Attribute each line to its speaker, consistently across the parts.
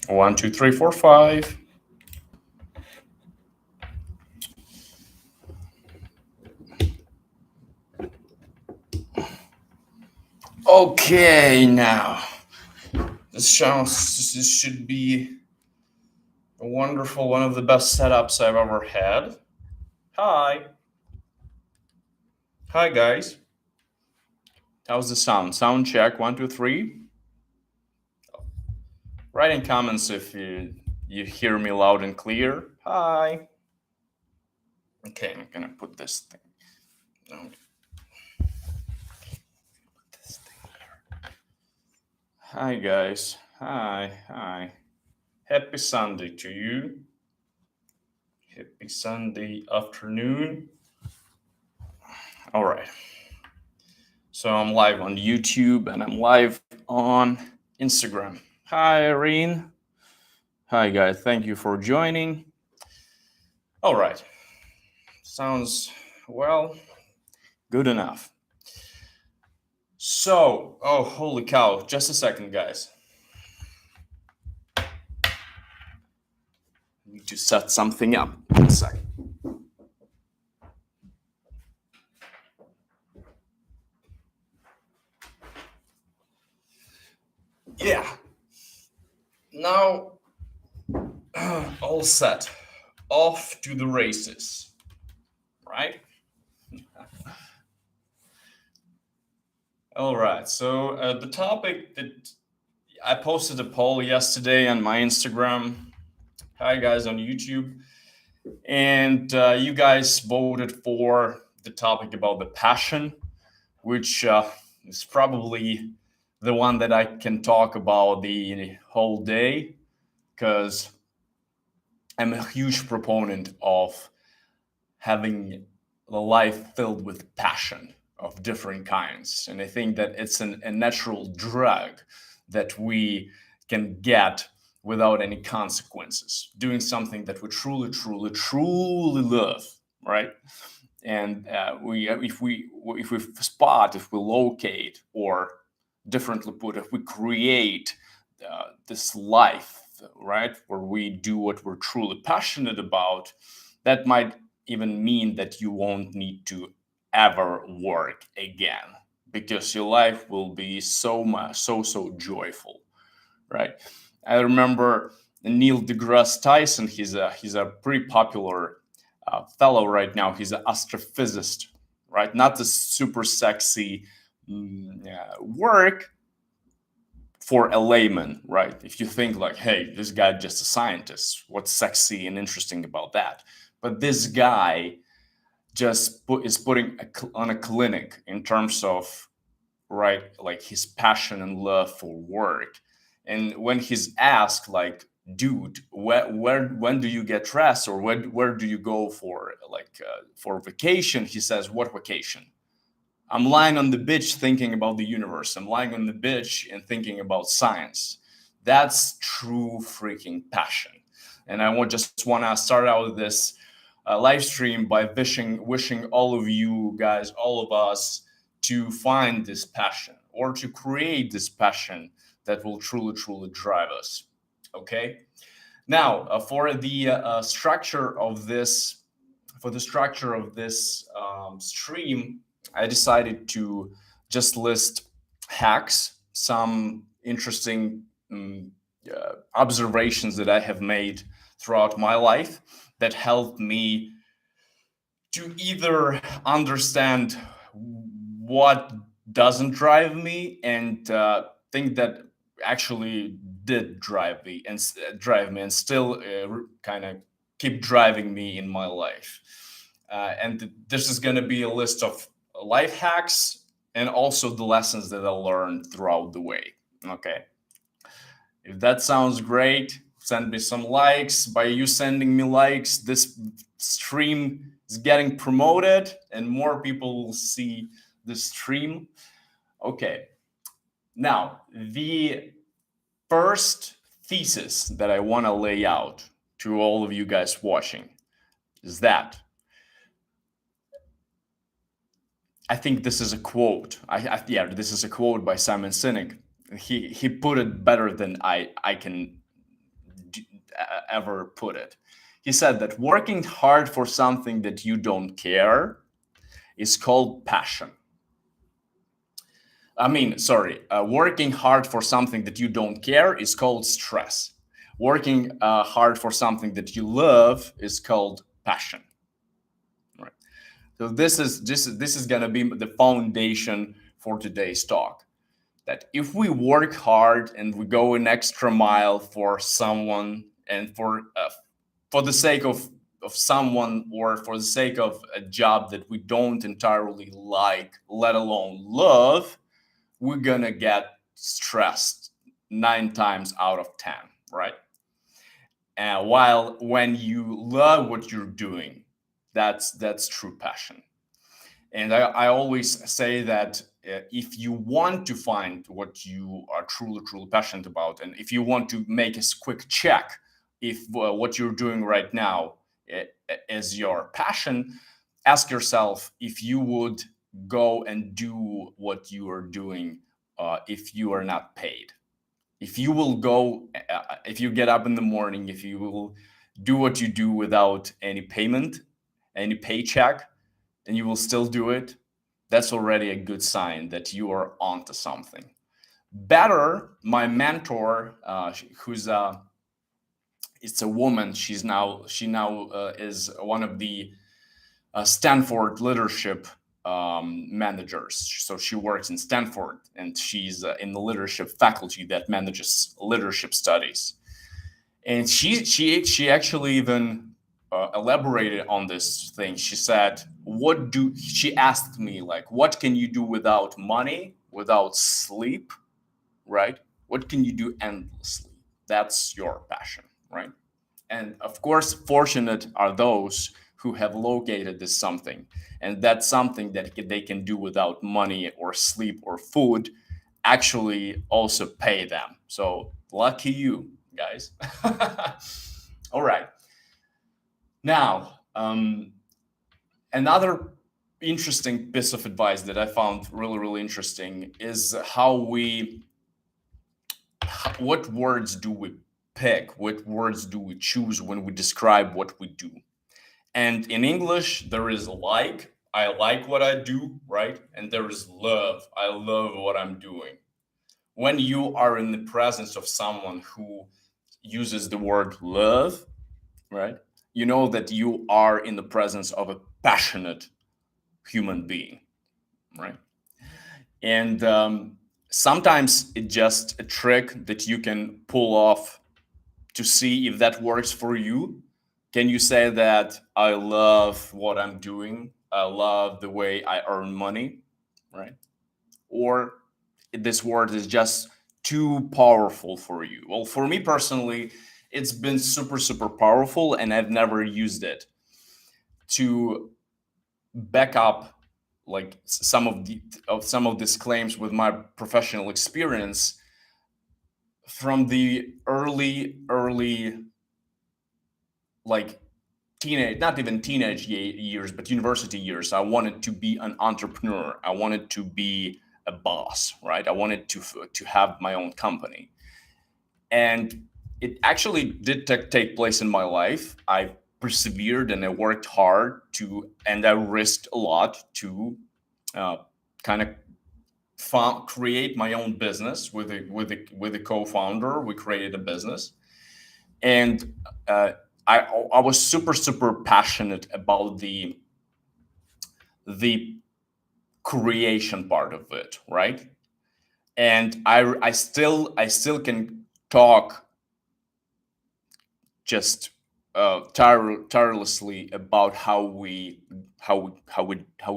Speaker 1: 1, 2, 3, 4, 5. Okay, now this should be a wonderful, one of the best setups I've ever had. Hi, hi guys. How's the sound? Sound check. 1, 2, 3. Write in comments if you hear me loud and clear. Hi. Okay, I'm gonna put this thing. No. Put this thing here. Hi guys. Hi. Happy Sunday to you. Happy Sunday afternoon. All right. So I'm live on YouTube and I'm live on Instagram. Hi, Irene. Hi, guys. Thank you for joining. All right. Sounds, well, good enough. So, oh, holy cow. Just a second, guys. I need to set something up. 1 second. Yeah. Now, all set. Off to the races. Right? All right. So the topic that I posted a poll yesterday on my Instagram. Hi, guys, on YouTube. And you guys voted for the topic about the passion, which is probably the one that I can talk about the whole day because I'm a huge proponent of having a life filled with passion of different kinds. And I think that it's a natural drug that we can get without any consequences, doing something that we truly love, right? And if we spot, if we locate, or differently put, if we create this life, right, where we do what we're truly passionate about, that might even mean that you won't need to ever work again because your life will be so joyful, right? I remember Neil deGrasse Tyson. He's a pretty popular fellow right now. He's an astrophysicist, right? Not the super sexy work for a layman, right? If you think like, hey, this guy just a scientist, what's sexy and interesting about that? But this guy just is putting on a clinic in terms of, right, like his passion and love for work. And when he's asked like, dude, when do you get rest, or where do you go for for vacation, he says, what vacation? I'm lying on the beach thinking about the universe. I'm lying on the beach and thinking about science. That's true freaking passion. And I just want to start out this live stream by wishing all of you guys, all of us, to find this passion or to create this passion that will truly drive us. Okay. Now, for the structure of this, stream, I decided to just list hacks, some interesting observations that I have made throughout my life that helped me to either understand what doesn't drive me and think that actually did drive me and still kind of keep driving me in my life. And this is going to be a list of life hacks and also the lessons that I learned throughout the way. Okay. If that sounds great, send me some likes. By you sending me likes, this stream is getting promoted and more people will see the stream. Okay. Now, the first thesis that I want to lay out to all of you guys watching is that I think this is a quote. This is a quote by Simon Sinek. He put it better than I can ever put it. He said that working hard for something that you don't care is called passion. Working hard for something that you don't care is called stress. Working hard for something that you love is called passion. Right. So this is going to be the foundation for today's talk. That if we work hard and we go an extra mile for someone and for the sake of someone or for the sake of a job that we don't entirely like, let alone love, we're gonna get stressed 9 times out of 10, right? While when you love what you're doing, that's true passion. And I always say that if you want to find what you are truly passionate about, and if you want to make a quick check if what you're doing right now is your passion, ask yourself if you would go and do what you are doing if you are not paid. If you will go, if you get up in the morning, if you will do what you do without any payment, any paycheck, and you will still do it, that's already a good sign that you are onto something. Better, my mentor, who's it's a woman. She now is one of the Stanford leadership managers. So she works in Stanford, and she's in the leadership faculty that manages leadership studies. And she actually even elaborated on this thing. She said, she asked me, like, what can you do without money, without sleep, right? What can you do endlessly? That's your passion, right? And of course, fortunate are those who have located this something, and that's something that they can do without money or sleep or food actually also pay them. So lucky you guys. All right. Now, another interesting piece of advice that I found really interesting is what words do we pick? What words do we choose when we describe what we do? And in English, there is like, I like what I do, right? And there is love, I love what I'm doing. When you are in the presence of someone who uses the word love, right? You know that you are in the presence of a passionate human being, right? And sometimes it's just a trick that you can pull off to see if that works for you. Can you say that I love what I'm doing? I love the way I earn money, right? Or this word is just too powerful for you? Well, for me personally, it's been super powerful, and I've never used it to back up like some of these claims with my professional experience from the early like not even teenage years, but university years. I wanted to be an entrepreneur. I wanted to be a boss, right? I wanted to have my own company, and it actually did take place in my life. I persevered and I worked hard and I risked a lot to kind of create my own business with a co-founder. We created a business, and I was super passionate about the creation part of it, right? And I still can talk just tirelessly about how we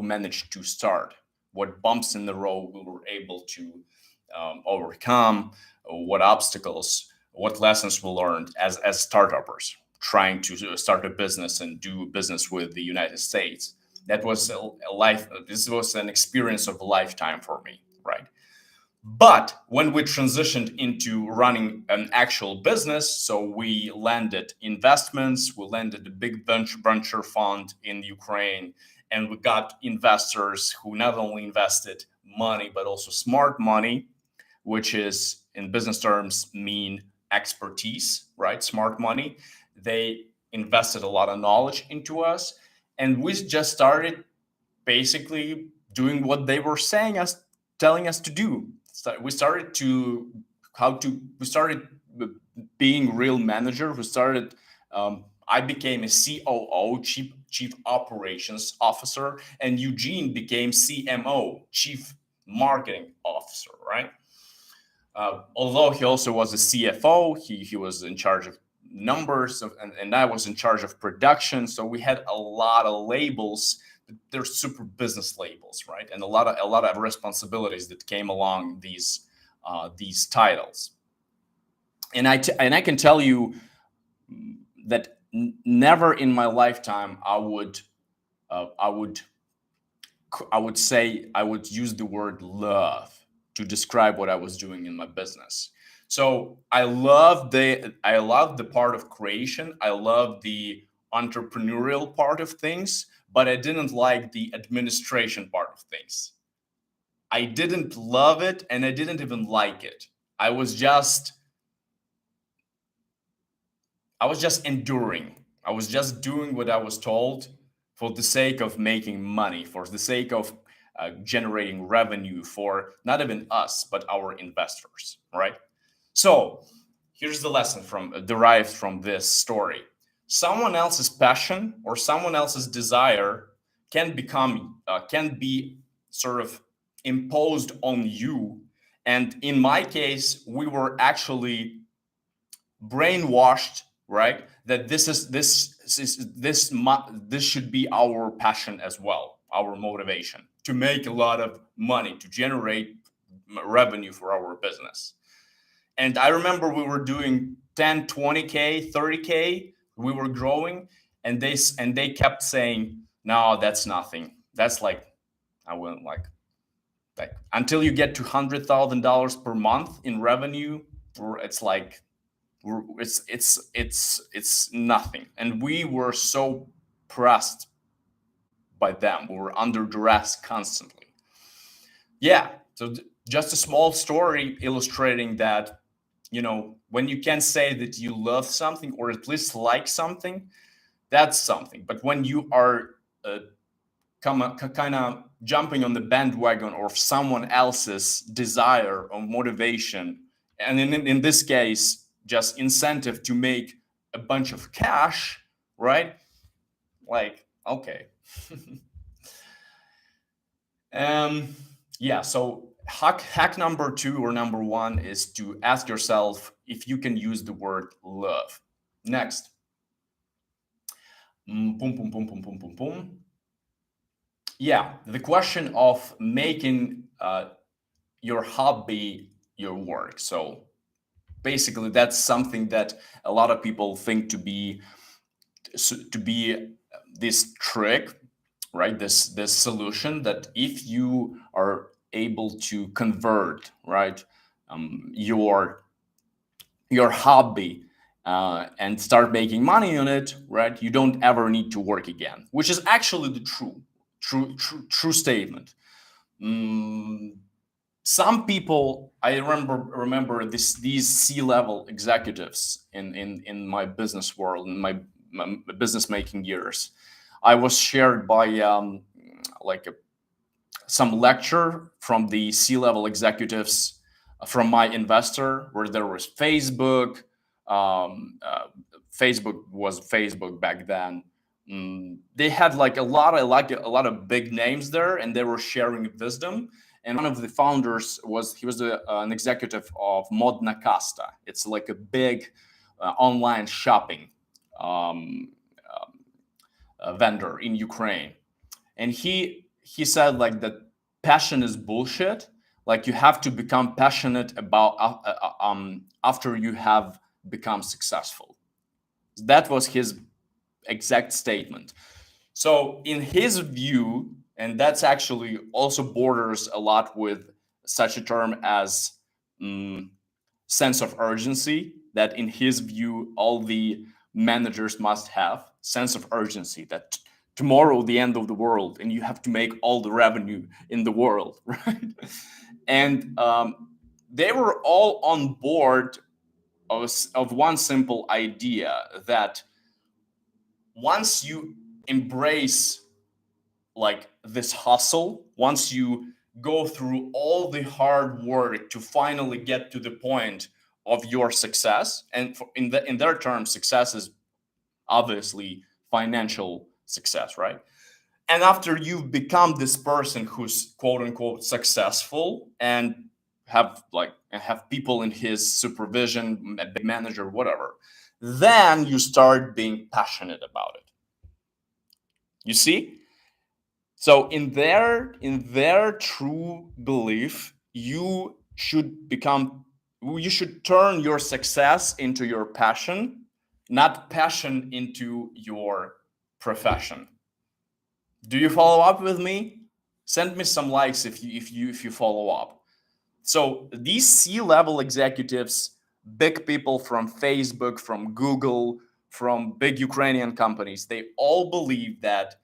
Speaker 1: managed to start, what bumps in the road we were able to overcome, what obstacles, what lessons we learned as startuppers trying to start a business and do business with the United States. That was a life. This was an experience of a lifetime for me, right? But when we transitioned into running an actual business, so we landed investments, we landed a big venture fund in Ukraine, and we got investors who not only invested money, but also smart money, which is in business terms mean expertise, right? Smart money. They invested a lot of knowledge into us, and we just started basically doing what they were telling us to do. So we started to we started being real manager. We started. I became a COO, chief operations officer, and Eugene became CMO, chief marketing officer. Right. Although he also was a CFO, he was in charge of numbers, and I was in charge of production. So we had a lot of labels. They're super business labels, right? And a lot of responsibilities that came along these titles. And I can tell you that never in my lifetime I would say I would use the word love to describe what I was doing in my business. So I love the part of creation. I love the entrepreneurial part of things, but I didn't like the administration part of things. I didn't love it and I didn't even like it. I was just I was just enduring. I was just doing what I was told for the sake of making money, for the sake of generating revenue for not even us, but our investors, right? So here's the lesson from derived from this story. Someone else's passion or someone else's desire can be sort of imposed on you. And in my case, we were actually brainwashed, right? That this should be our passion as well, our motivation to make a lot of money, to generate revenue for our business. And I remember we were doing 10, 20K, 30K, we were growing, and they kept saying, no, that's nothing. That's like, I wouldn't like until you get to $100,000 per month in revenue, it's like it's nothing. And we were so pressed by them. We were under duress constantly. Yeah. So just a small story illustrating that, when you can say that you love something or at least like something, that's something. But when you are kind of jumping on the bandwagon of someone else's desire or motivation, and in this case, just incentive to make a bunch of cash, right? Like, okay. Yeah, so hack number 2 or number 1 is to ask yourself if you can use the word love. Next. Boom, boom, boom, boom, boom, boom, boom. Yeah, the question of making your hobby your work. So basically, that's something that a lot of people think to be this trick, right? This solution that if you are able to convert, right, your hobby and start making money on it, right, you don't ever need to work again, which is actually the true statement. Some people, I remember these C-level executives in my business world, in my business making years. I was shared by some lecture from the C-level executives from my investor, where there was Facebook. Facebook was Facebook back then. They had like a lot of big names there, and they were sharing wisdom. And one of the founders was an executive of Modna Kasta. It's like a big online shopping vendor in Ukraine. And he said like that passion is bullshit. Like you have to become passionate about after you have become successful. That was his exact statement. So in his view, and that's actually also borders a lot with such a term as sense of urgency, that in his view all the managers must have sense of urgency, that tomorrow the end of the world and you have to make all the revenue in the world, right? And they were all on board of one simple idea that once you embrace like this hustle, once you go through all the hard work to finally get to the point of your success, and in their terms, success is obviously financial success, right? And after you've become this person who's quote unquote successful and have people in his supervision, a big manager, whatever, then you start being passionate about it. You see? So in their true belief, you should turn your success into your passion, not passion into your profession. Do you follow up with me? Send me some likes if you follow up. So these C-level executives, big people from Facebook, from Google, from big Ukrainian companies, they all believe that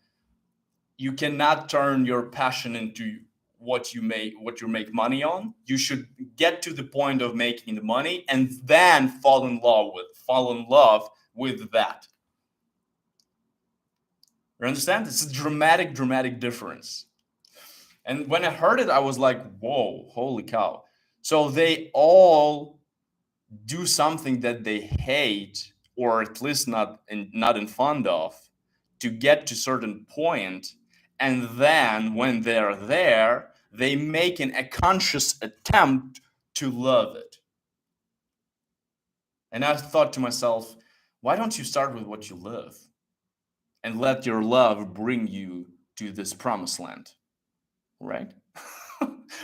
Speaker 1: you cannot turn your passion into what you make money on. You should get to the point of making the money and then fall in love with that. You understand? It's a dramatic difference. And when I heard it, I was like, whoa, holy cow. So they all do something that they hate, or at least not in fond of, to get to certain point. And then when they're there, they make a conscious attempt to love it. And I thought to myself, why don't you start with what you love and let your love bring you to this promised land? Right?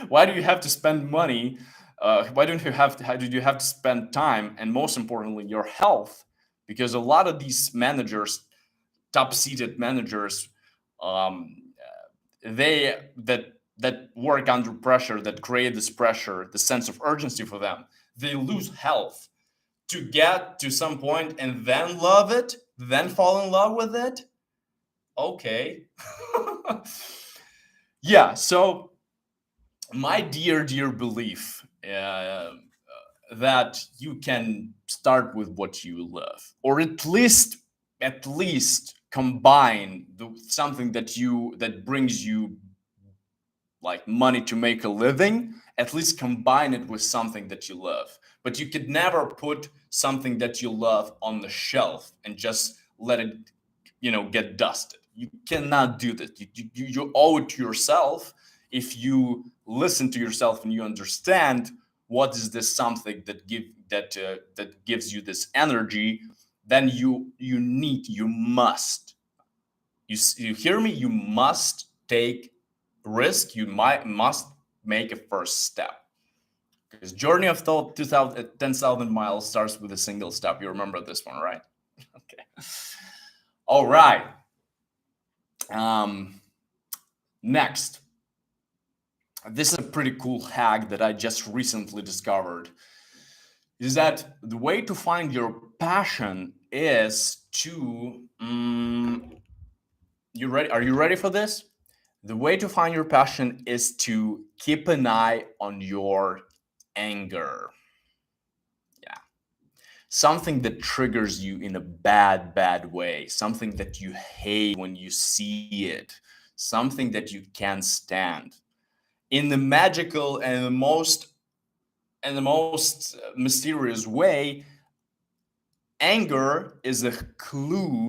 Speaker 1: Why do you have to spend money? Why don't you have to? How did you have to spend time, and most importantly, your health? Because a lot of these managers, top-seated managers, um, that work under pressure, that create this pressure, the sense of urgency for them, they lose health to get to some point and then love it, then fall in love with it. Okay. Yeah. So my dear belief that you can start with what you love, or at least combine something that brings you like money to make a living. At least combine it with something that you love. But you could never put something that you love on the shelf and just let it get dusted. You cannot do that. You owe it to yourself. If you listen to yourself and you understand what is this something that gives you this energy, then you must, you hear me, you must take risk. You must make a first step, because journey of thought 10,000 miles starts with a single step. You remember this one, right? Okay. All right. Next, this is a pretty cool hack that I just recently discovered, is that the way to find your passion is to you ready? Are you ready for this? The way to find your passion is to keep an eye on your anger. Yeah. Something that triggers you in a bad way, something that you hate when you see it, something that you can't stand. In the magical and the most mysterious way, anger is a clue